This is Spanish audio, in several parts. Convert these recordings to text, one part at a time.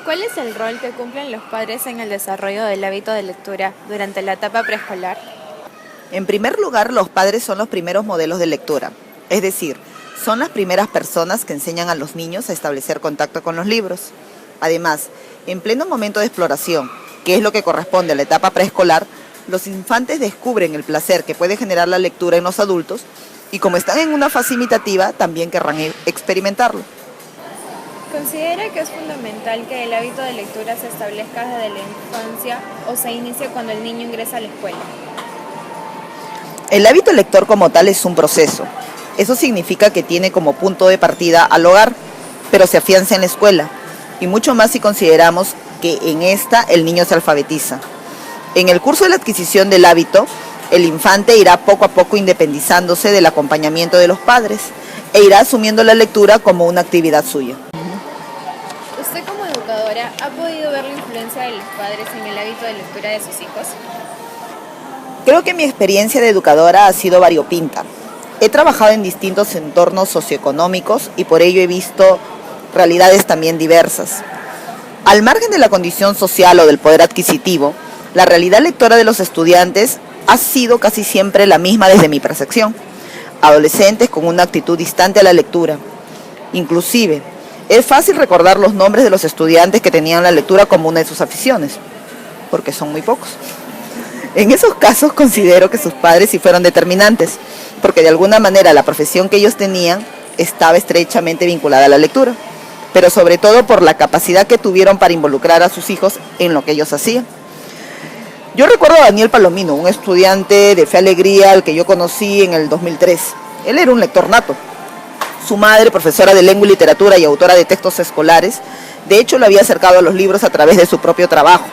¿Cuál es el rol que cumplen los padres en el desarrollo del hábito de lectura durante la etapa preescolar? En primer lugar, los padres son los primeros modelos de lectura, es decir, son las primeras personas que enseñan a los niños a establecer contacto con los libros. Además, en pleno momento de exploración, que es lo que corresponde a la etapa preescolar, los infantes descubren el placer que puede generar la lectura en los adultos y como están en una fase imitativa, también querrán experimentarlo. ¿Considera que es fundamental que el hábito de lectura se establezca desde la infancia o se inicie cuando el niño ingresa a la escuela? El hábito lector como tal es un proceso. Eso significa que tiene como punto de partida al hogar, pero se afianza en la escuela, y mucho más si consideramos que en esta el niño se alfabetiza. En el curso de la adquisición del hábito, el infante irá poco a poco independizándose del acompañamiento de los padres e irá asumiendo la lectura como una actividad suya. ¿Usted como educadora ha podido ver la influencia de los padres en el hábito de lectura de sus hijos? Creo que mi experiencia de educadora ha sido variopinta. He trabajado en distintos entornos socioeconómicos y por ello he visto realidades también diversas. Al margen de la condición social o del poder adquisitivo, la realidad lectora de los estudiantes ha sido casi siempre la misma desde mi percepción. Adolescentes con una actitud distante a la lectura. Inclusive, es fácil recordar los nombres de los estudiantes que tenían la lectura como una de sus aficiones, porque son muy pocos. En esos casos considero que sus padres sí fueron determinantes, porque de alguna manera la profesión que ellos tenían estaba estrechamente vinculada a la lectura, pero sobre todo por la capacidad que tuvieron para involucrar a sus hijos en lo que ellos hacían. Yo recuerdo a Daniel Palomino, un estudiante de Fe Alegría al que yo conocí en el 2003. Él era un lector nato. Su madre, profesora de lengua y literatura y autora de textos escolares, de hecho lo había acercado a los libros a través de su propio trabajo.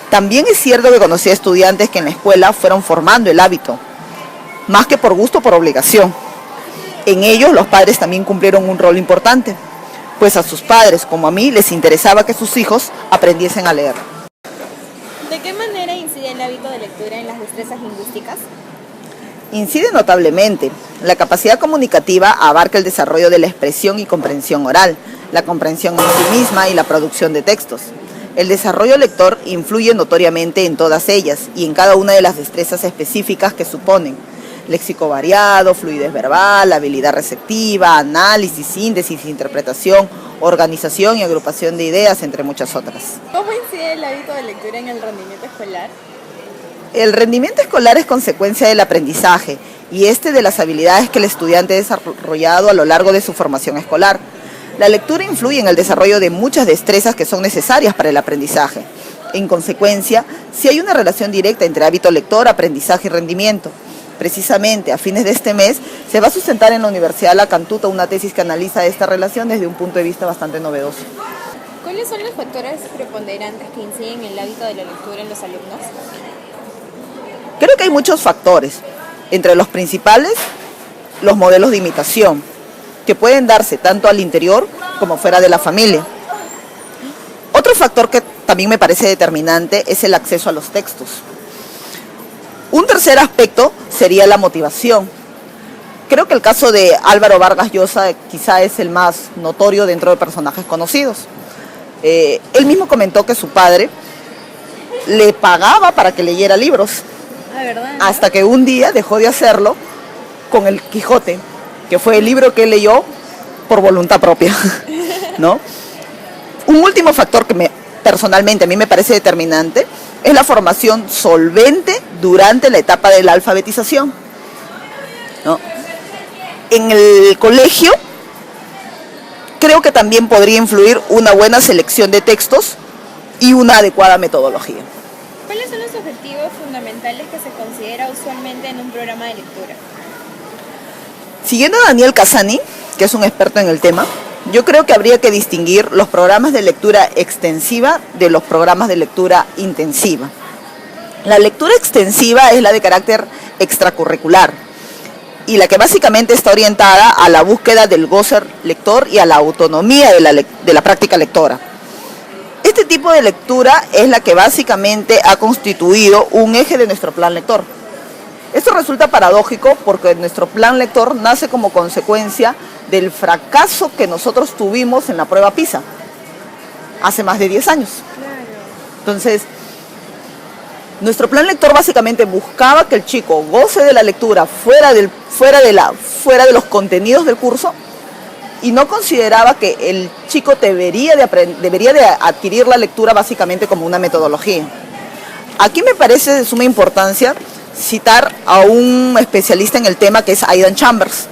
También es cierto que conocí a estudiantes que en la escuela fueron formando el hábito, más que por gusto, por obligación. En ellos los padres también cumplieron un rol importante, pues a sus padres como a mí les interesaba que sus hijos aprendiesen a leer. ¿De qué manera incide el hábito de lectura en las destrezas lingüísticas? Incide notablemente. La capacidad comunicativa abarca el desarrollo de la expresión y comprensión oral, la comprensión en sí misma y la producción de textos. El desarrollo lector influye notoriamente en todas ellas y en cada una de las destrezas específicas que suponen léxico variado, fluidez verbal, habilidad receptiva, análisis, síntesis, interpretación, organización y agrupación de ideas, entre muchas otras. ¿Cómo incide el hábito de lectura en el rendimiento escolar? El rendimiento escolar es consecuencia del aprendizaje y de las habilidades que el estudiante ha desarrollado a lo largo de su formación escolar. La lectura influye en el desarrollo de muchas destrezas que son necesarias para el aprendizaje. En consecuencia, sí hay una relación directa entre hábito lector, aprendizaje y rendimiento. Precisamente a fines de este mes se va a sustentar en la Universidad La Cantuta una tesis que analiza esta relación desde un punto de vista bastante novedoso. ¿Cuáles son los factores preponderantes que inciden en el hábito de la lectura en los alumnos? Creo que hay muchos factores. Entre los principales, los modelos de imitación, que pueden darse tanto al interior como fuera de la familia. Otro factor que también me parece determinante es el acceso a los textos. Un tercer aspecto sería la motivación. Creo que el caso de Álvaro Vargas Llosa quizá es el más notorio dentro de personajes conocidos. Él mismo comentó que su padre le pagaba para que leyera libros. ¿Verdad? Hasta que un día dejó de hacerlo con El Quijote, que fue el libro que él leyó por voluntad propia, ¿no? Un último factor que personalmente a mí me parece determinante es la formación solvente durante la etapa de la alfabetización, ¿no? En el colegio creo que también podría influir una buena selección de textos y una adecuada metodología. ¿Cuáles son los objetivos fundamentales que se considera usualmente en un programa de lectura? Siguiendo a Daniel Casani, que es un experto en el tema, yo creo que habría que distinguir los programas de lectura extensiva de los programas de lectura intensiva. La lectura extensiva es la de carácter extracurricular y la que básicamente está orientada a la búsqueda del goce lector y a la autonomía de la práctica lectora. Este tipo de lectura es la que básicamente ha constituido un eje de nuestro plan lector. Esto resulta paradójico porque nuestro plan lector nace como consecuencia del fracaso que nosotros tuvimos en la prueba PISA. hace más de 10 años. Claro. Entonces, nuestro plan lector básicamente buscaba que el chico goce de la lectura fuera de los contenidos del curso, y no consideraba que el chico debería de adquirir la lectura básicamente como una metodología. Aquí me parece de suma importancia citar a un especialista en el tema, que es Aidan Chambers.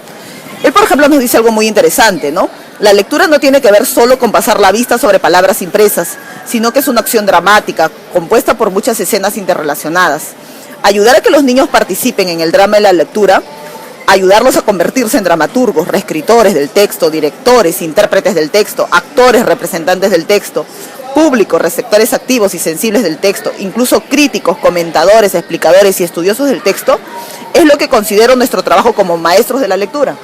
Él, por ejemplo, nos dice algo muy interesante, ¿no? La lectura no tiene que ver solo con pasar la vista sobre palabras impresas, sino que es una acción dramática, compuesta por muchas escenas interrelacionadas. Ayudar a que los niños participen en el drama de la lectura, ayudarlos a convertirse en dramaturgos, reescritores del texto, directores, intérpretes del texto, actores, representantes del texto, público, receptores activos y sensibles del texto, incluso críticos, comentadores, explicadores y estudiosos del texto, es lo que considero nuestro trabajo como maestros de la lectura.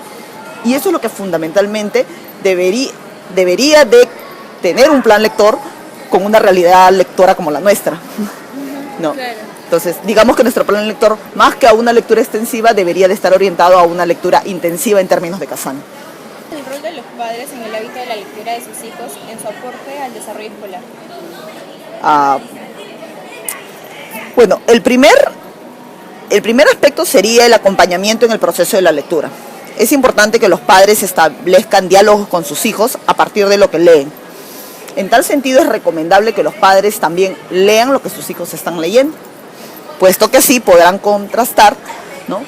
Y eso es lo que fundamentalmente debería de tener un plan lector con una realidad lectora como la nuestra. ¿No? Claro. Entonces, digamos que nuestro plan lector, más que a una lectura extensiva, debería de estar orientado a una lectura intensiva en términos de Kazan. El rol de los padres en el hábito de la lectura de sus hijos en su aporte al desarrollo escolar. Bueno, el primer aspecto sería el acompañamiento en el proceso de la lectura. Es importante que los padres establezcan diálogos con sus hijos a partir de lo que leen. En tal sentido, es recomendable que los padres también lean lo que sus hijos están leyendo, puesto que así podrán contrastar, ¿no?,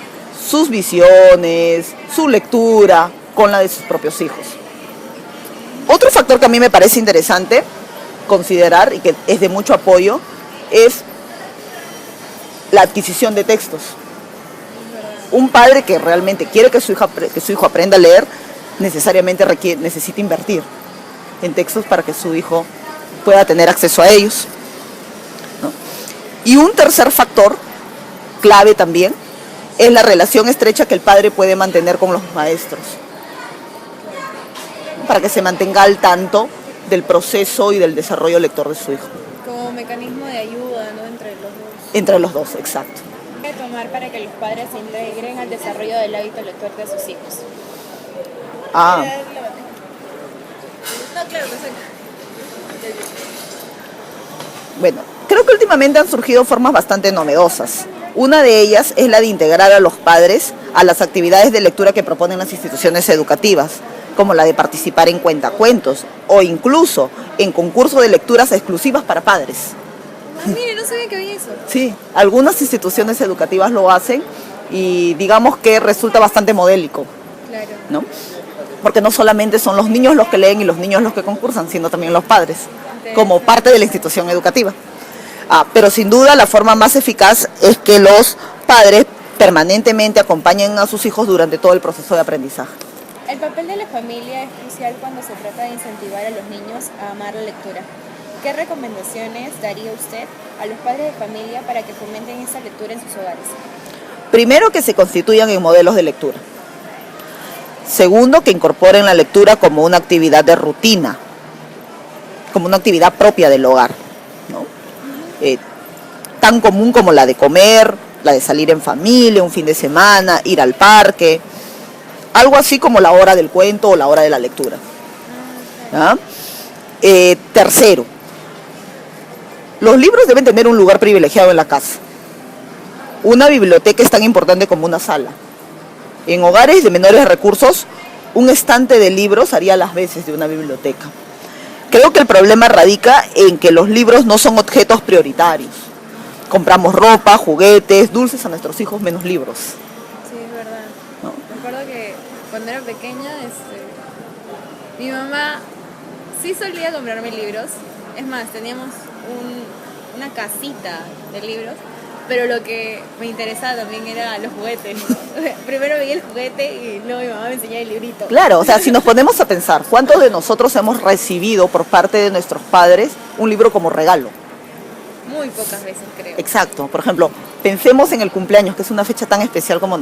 sus visiones, su lectura con la de sus propios hijos. Otro factor que a mí me parece interesante considerar y que es de mucho apoyo es la adquisición de textos. Un padre que realmente quiere que su hijo aprenda a leer necesariamente necesita invertir en textos para que su hijo pueda tener acceso a ellos, ¿no? Y un tercer factor clave también es la relación estrecha que el padre puede mantener con los maestros, para que se mantenga al tanto del proceso y del desarrollo lector de su hijo. Como mecanismo de ayuda, ¿no?, entre los dos. Entre los dos, exacto. ¿Qué tomar para que los padres se integren al desarrollo del hábito lector de sus hijos? Ah, No, claro, perfecto. bueno, creo que últimamente han surgido formas bastante novedosas. Una de ellas es la de integrar a los padres a las actividades de lectura que proponen las instituciones educativas, como la de participar en cuentacuentos o incluso en concursos de lecturas exclusivas para padres. Mire, no sabía que había eso. Sí, algunas instituciones educativas lo hacen y digamos que resulta bastante modélico, Claro. ¿no? Porque no solamente son los niños los que leen y los niños los que concursan, sino también los padres, como parte de la institución educativa. Pero sin duda la forma más eficaz es que los padres permanentemente acompañen a sus hijos durante todo el proceso de aprendizaje. El papel de la familia es crucial cuando se trata de incentivar a los niños a amar la lectura. ¿Qué recomendaciones daría usted a los padres de familia para que fomenten esa lectura en sus hogares? Primero, que se constituyan en modelos de lectura. Segundo, que incorporen la lectura como una actividad de rutina, como una actividad propia del hogar, ¿no? Tan común como la de comer, la de salir en familia, un fin de semana, ir al parque, algo así como la hora del cuento o la hora de la lectura. ¿Ah? Tercero, los libros deben tener un lugar privilegiado en la casa. Una biblioteca es tan importante como una sala. En hogares de menores recursos, un estante de libros haría las veces de una biblioteca. Creo que el problema radica en que los libros no son objetos prioritarios. Compramos ropa, juguetes, dulces a nuestros hijos, menos libros. Sí, es verdad. ¿No? Recuerdo que cuando era pequeña, mi mamá sí solía comprarme libros. Es más, teníamos una casita de libros, pero lo que me interesaba también era los juguetes. Primero veía el juguete y luego mi mamá me enseñaba el librito. Claro, o sea, si nos ponemos a pensar, ¿cuántos de nosotros hemos recibido por parte de nuestros padres un libro como regalo? Muy pocas veces, creo. Exacto. Por ejemplo, pensemos en el cumpleaños, que es una fecha tan especial como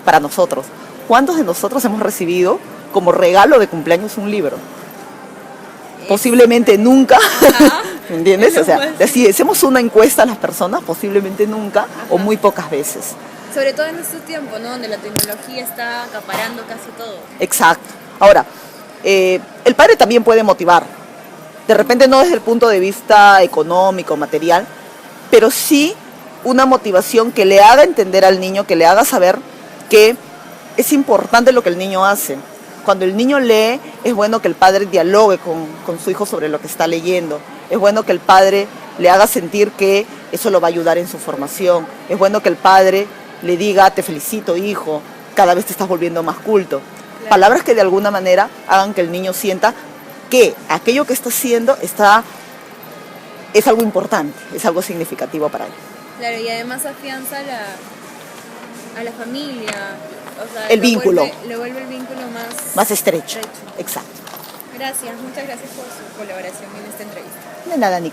para nosotros. ¿Cuántos de nosotros hemos recibido como regalo de cumpleaños un libro? Posiblemente nunca, ¿me entiendes? O sea, si hacemos una encuesta a las personas, posiblemente nunca o muy pocas veces. Sobre todo en estos tiempos, ¿no?, donde la tecnología está acaparando casi todo. Exacto. Ahora, el padre también puede motivar, De repente no desde el punto de vista económico, material, pero sí una motivación que le haga entender al niño, que le haga saber que es importante lo que el niño hace. Cuando el niño lee, es bueno que el padre dialogue con su hijo sobre lo que está leyendo. Es bueno que el padre le haga sentir que eso lo va a ayudar en su formación. Es bueno que el padre le diga, te felicito, hijo, cada vez te estás volviendo más culto. Claro. Palabras que de alguna manera hagan que el niño sienta que aquello que está haciendo es algo importante, es algo significativo para él. Claro, y además afianza a la familia, o sea, el vínculo. Le vuelve el vínculo más estrecho. Exacto. Gracias, muchas gracias por su colaboración en esta entrevista. De nada, Nico.